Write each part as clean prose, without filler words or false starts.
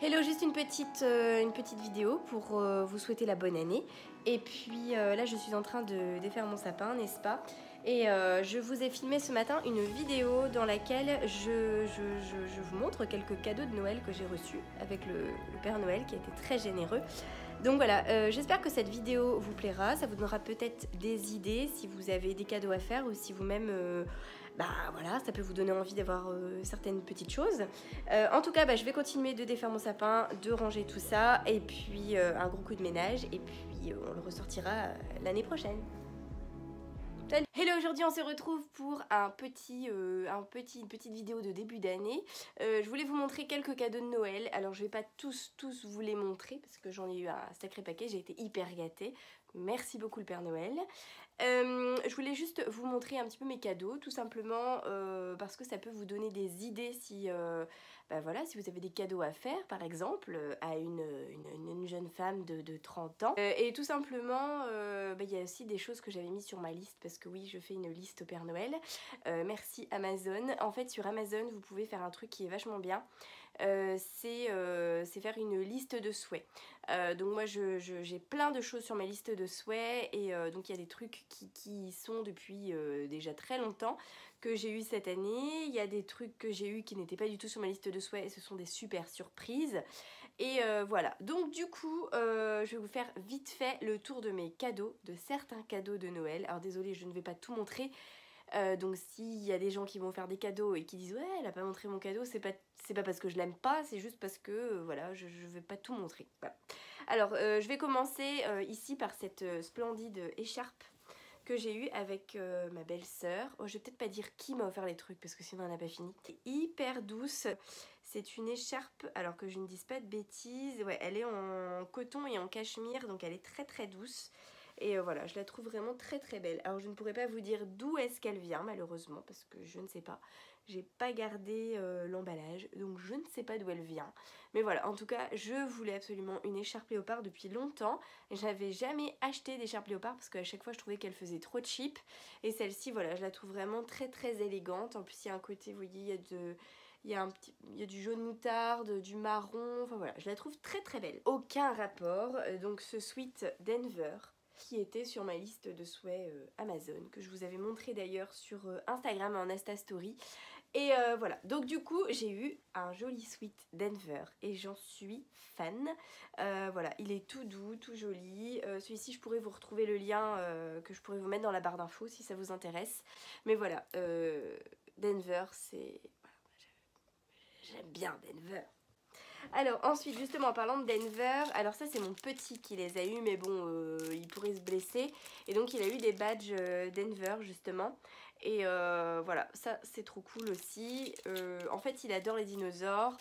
Hello, juste une petite vidéo pour vous souhaiter la bonne année. Et puis là, je suis en train de défaire mon sapin, n'est-ce pas? Et je vous ai filmé ce matin une vidéo dans laquelle je vous montre quelques cadeaux de Noël que j'ai reçus avec le Père Noël qui a été très généreux. Donc voilà, j'espère que cette vidéo vous plaira, ça vous donnera peut-être des idées si vous avez des cadeaux à faire ou si vous-même, bah voilà, ça peut vous donner envie d'avoir certaines petites choses. En tout cas, je vais continuer de défaire mon sapin, de ranger tout ça, et puis un gros coup de ménage, et puis on le ressortira l'année prochaine. Salut. Hello, aujourd'hui on se retrouve pour une petite vidéo de début d'année. Je voulais vous montrer quelques cadeaux de Noël. Alors je vais pas tous vous les montrer parce que j'en ai eu un sacré paquet, j'ai été hyper gâtée. Merci beaucoup le Père Noël. Je voulais juste vous montrer un petit peu mes cadeaux, tout simplement parce que ça peut vous donner des idées si, voilà, si vous avez des cadeaux à faire, par exemple, à une jeune femme de 30 ans. Et tout simplement, il y a aussi des choses que j'avais mises sur ma liste, parce que oui, je fais une liste au Père Noël. Merci Amazon. En fait, sur Amazon, vous pouvez faire un truc qui est vachement bien. C'est faire une liste de souhaits. Donc moi j'ai plein de choses sur ma liste de souhaits et donc il y a des trucs qui sont depuis déjà très longtemps que j'ai eu cette année. Il y a des trucs que j'ai eu qui n'étaient pas du tout sur ma liste de souhaits et ce sont des super surprises. Et voilà, donc du coup je vais vous faire vite fait le tour de mes cadeaux, de certains cadeaux de Noël. Alors désolée, je ne vais pas tout montrer. Donc s'il y a des gens qui vont faire des cadeaux et qui disent ouais elle a pas montré mon cadeau, c'est pas parce que je l'aime pas, c'est juste parce que voilà, je vais pas tout montrer. Voilà. Alors je vais commencer ici par cette splendide écharpe que j'ai eue avec ma belle-sœur. Oh, je vais peut-être pas dire qui m'a offert les trucs parce que sinon on n'a pas fini. C'est hyper douce. C'est une écharpe, alors que je ne dise pas de bêtises. Ouais, elle est en coton et en cachemire, donc elle est très très douce. Et voilà, je la trouve vraiment très très belle. Alors je ne pourrais pas vous dire d'où est-ce qu'elle vient malheureusement parce que je ne sais pas. J'ai pas gardé l'emballage, donc je ne sais pas d'où elle vient. Mais voilà, en tout cas, je voulais absolument une écharpe léopard depuis longtemps. J'avais jamais acheté d'écharpe léopard parce qu'à chaque fois je trouvais qu'elle faisait trop cheap. Et celle-ci, voilà, je la trouve vraiment très très élégante. En plus il y a un côté, vous voyez, il y a du jaune moutarde, du marron, enfin voilà, je la trouve très très belle. Aucun rapport, donc ce sweat Denver qui était sur ma liste de souhaits Amazon, que je vous avais montré d'ailleurs sur Instagram en Insta Story. Et voilà, donc du coup j'ai eu un joli sweat Denver et j'en suis fan. Voilà, il est tout doux, tout joli. Celui-ci je pourrais vous retrouver le lien que je pourrais vous mettre dans la barre d'infos si ça vous intéresse. Mais voilà, Denver c'est... Voilà, j'aime bien Denver. Alors ensuite justement en parlant de Denver, alors ça c'est mon petit qui les a eu mais bon il pourrait se blesser et donc il a eu des badges Denver justement et voilà ça c'est trop cool aussi. En fait il adore les dinosaures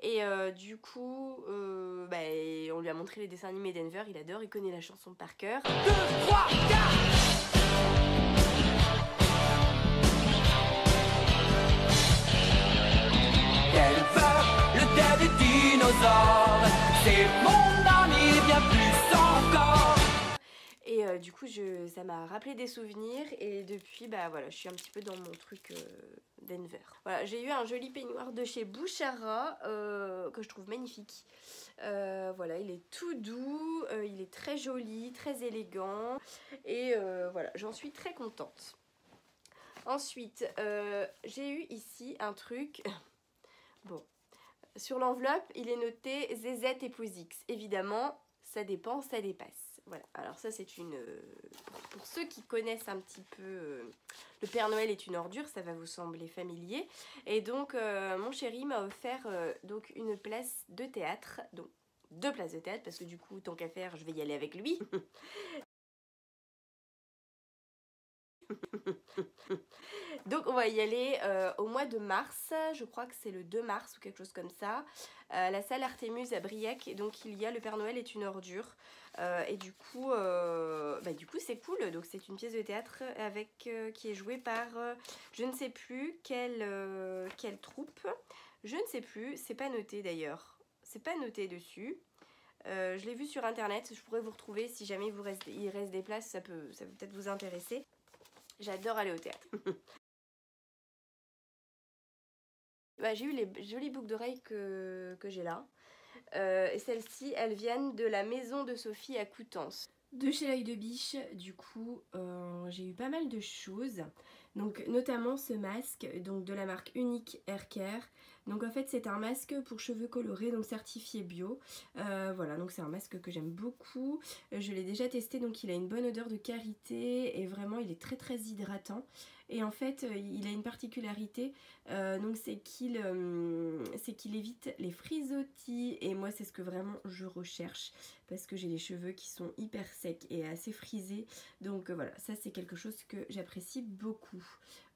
et du coup on lui a montré les dessins animés Denver, il adore, il connaît la chanson par cœur. 2, 3, 4. C'est mon ami bien plus encore. Et du coup ça m'a rappelé des souvenirs et depuis voilà je suis un petit peu dans mon truc Denver. Voilà, j'ai eu un joli peignoir de chez Bouchara que je trouve magnifique. Voilà, il est tout doux, il est très joli, très élégant et voilà, j'en suis très contente. Ensuite j'ai eu ici un truc bon. Sur l'enveloppe, il est noté ZZ épouse X. Évidemment, ça dépend, ça dépasse. Voilà, alors ça c'est une... Pour ceux qui connaissent un petit peu... le Père Noël est une ordure, ça va vous sembler familier. Et donc, mon chéri m'a offert donc une place de théâtre. Donc, 2 places de théâtre, parce que du coup, tant qu'à faire, je vais y aller avec lui. Donc on va y aller au mois de mars, je crois que c'est le 2 mars ou quelque chose comme ça, la salle Artémus à Briec. Et donc il y a le Père Noël est une ordure et du coup c'est cool. Donc c'est une pièce de théâtre avec qui est jouée par je ne sais plus quelle troupe, je ne sais plus, c'est pas noté d'ailleurs, c'est pas noté dessus. Je l'ai vu sur internet, je pourrais vous retrouver si jamais il reste des places, ça peut peut-être vous intéresser. J'adore aller au théâtre. J'ai eu les jolies boucles d'oreilles que j'ai là. Et celles-ci, elles viennent de la maison de Sophie à Coutances. De chez l'œil de biche, du coup, j'ai eu pas mal de choses. Donc notamment ce masque, donc de la marque Unique Hair Care. Donc en fait c'est un masque pour cheveux colorés, donc certifié bio. Voilà, donc c'est un masque que j'aime beaucoup. Je l'ai déjà testé, donc il a une bonne odeur de karité et vraiment il est très très hydratant. Et en fait il a une particularité, donc c'est qu'il évite les frisottis. Et moi c'est ce que vraiment je recherche parce que j'ai les cheveux qui sont hyper secs et assez frisés. Donc voilà, ça c'est quelque chose que j'apprécie beaucoup.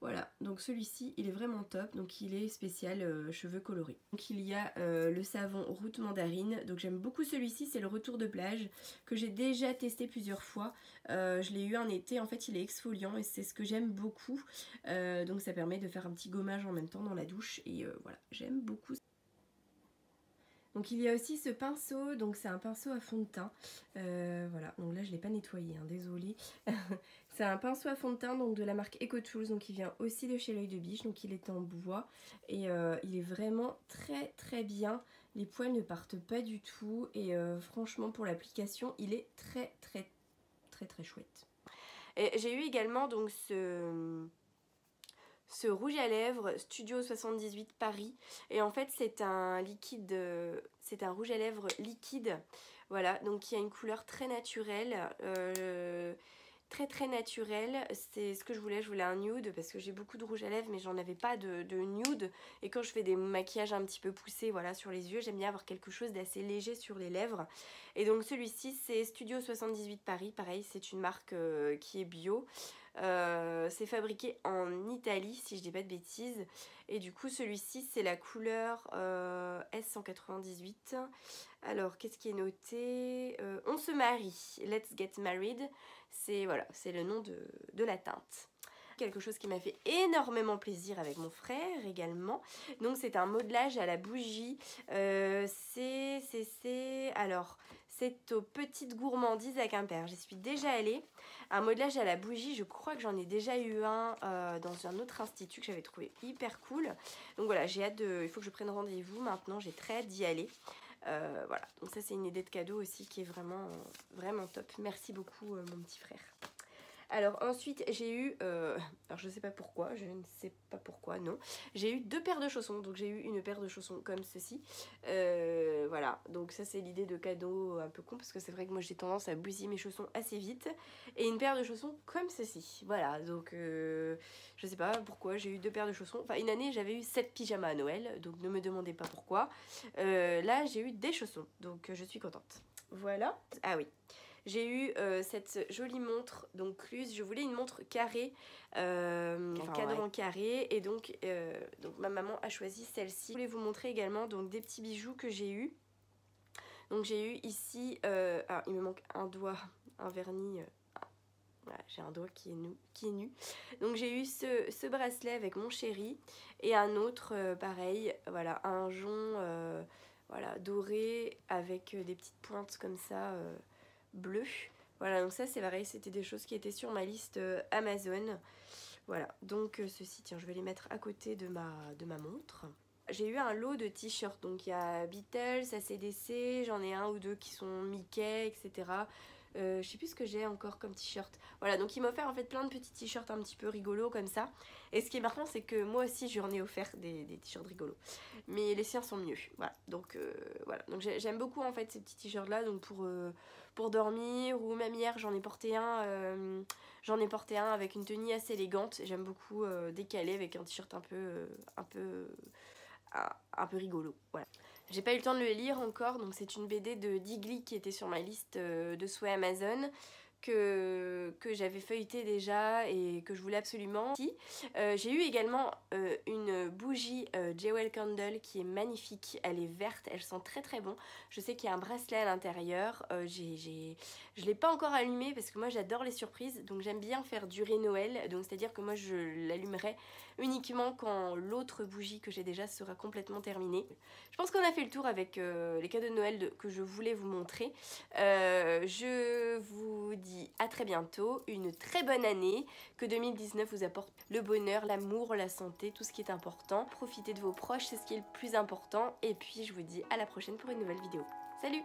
Voilà, donc celui-ci il est vraiment top, donc il est spécial cheveux colorés. Donc il y a le savon Route Mandarine, donc j'aime beaucoup celui-ci, c'est le retour de plage que j'ai déjà testé plusieurs fois. Je l'ai eu un été, en fait il est exfoliant et c'est ce que j'aime beaucoup. Donc ça permet de faire un petit gommage en même temps dans la douche et voilà, j'aime beaucoup. Donc il y a aussi ce pinceau, donc c'est un pinceau à fond de teint, voilà, donc là je ne l'ai pas nettoyé, hein, désolée. C'est un pinceau à fond de teint donc de la marque EcoTools, donc il vient aussi de chez l'œil de biche, donc il est en bois et il est vraiment très très bien, les poils ne partent pas du tout et franchement pour l'application il est très très très très chouette. Et j'ai eu également donc ce rouge à lèvres Studio 78 Paris, et en fait c'est un liquide, c'est un rouge à lèvres liquide, voilà, donc il y a une couleur très naturelle, très naturelle. C'est ce que je voulais un nude parce que j'ai beaucoup de rouge à lèvres mais j'en avais pas de nude, et quand je fais des maquillages un petit peu poussés, voilà, sur les yeux, j'aime bien avoir quelque chose d'assez léger sur les lèvres. Et donc celui-ci c'est Studio 78 Paris, pareil c'est une marque qui est bio. C'est fabriqué en Italie si je dis pas de bêtises, et du coup celui-ci c'est la couleur S198. Alors qu'est-ce qui est noté, on se marie, let's get married, c'est voilà, c'est le nom de la teinte. Quelque chose qui m'a fait énormément plaisir avec mon frère également, donc c'est un modelage à la bougie, alors c'est aux Petites Gourmandises à Quimper, j'y suis déjà allée. Un modelage à la bougie, je crois que j'en ai déjà eu un dans un autre institut que j'avais trouvé hyper cool. Donc voilà, j'ai hâte il faut que je prenne rendez-vous maintenant, j'ai très hâte d'y aller. Voilà, donc ça c'est une idée de cadeau aussi qui est vraiment, vraiment top. Merci beaucoup mon petit frère. Alors ensuite j'ai eu, alors je sais pas pourquoi, je ne sais pas pourquoi, non. J'ai eu 2 paires de chaussons, donc j'ai eu une paire de chaussons comme ceci. Voilà, donc ça c'est l'idée de cadeau un peu con, parce que c'est vrai que moi j'ai tendance à bousiller mes chaussons assez vite. Et une paire de chaussons comme ceci, voilà, donc je sais pas pourquoi j'ai eu 2 paires de chaussons. Enfin une année j'avais eu 7 pyjamas à Noël, donc ne me demandez pas pourquoi. Là j'ai eu des chaussons, donc je suis contente. Voilà, ah oui. J'ai eu cette jolie montre, donc Cluse. Je voulais une montre carrée, enfin, cadran carré, et donc ma maman a choisi celle-ci. Je voulais vous montrer également donc des petits bijoux que j'ai eu. Donc j'ai eu ici, alors il me manque un doigt, un vernis. Voilà, j'ai un doigt qui est nu. Donc j'ai eu ce bracelet avec mon chéri et un autre pareil, voilà, un jonc voilà, doré avec des petites pointes comme ça. Bleu. Voilà, donc ça c'est pareil, c'était des choses qui étaient sur ma liste Amazon. Voilà, donc ceci, tiens, je vais les mettre à côté de ma montre. J'ai eu un lot de t-shirts, donc il y a Beatles, ACDC, j'en ai un ou deux qui sont Mickey, etc. Je sais plus ce que j'ai encore comme t-shirt. Voilà, donc il m'a offert en fait plein de petits t-shirts un petit peu rigolos comme ça. Et ce qui est marrant, c'est que moi aussi j'en ai offert des t-shirts rigolos. Mais les siens sont mieux. Voilà, donc j'aime beaucoup en fait ces petits t-shirts là, donc pour dormir, ou même hier j'en ai porté un avec une tenue assez élégante. J'aime beaucoup décalé avec un t-shirt un peu rigolo. Voilà. J'ai pas eu le temps de le lire encore, donc c'est une BD de Digli qui était sur ma liste de souhaits Amazon, que j'avais feuilleté déjà et que je voulais absolument. J'ai eu également une bougie Jewel Candle qui est magnifique, elle est verte, elle sent très très bon. Je sais qu'il y a un bracelet à l'intérieur, je l'ai pas encore allumé parce que moi j'adore les surprises, donc j'aime bien faire durer Noël, donc c'est à dire que moi je l'allumerai uniquement quand l'autre bougie que j'ai déjà sera complètement terminée. Je pense qu'on a fait le tour avec les cadeaux de Noël que je voulais vous montrer. Je vous dis à très bientôt, une très bonne année, que 2019 vous apporte le bonheur, l'amour, la santé, tout ce qui est important. Profitez de vos proches, c'est ce qui est le plus important. Et puis je vous dis à la prochaine pour une nouvelle vidéo. Salut!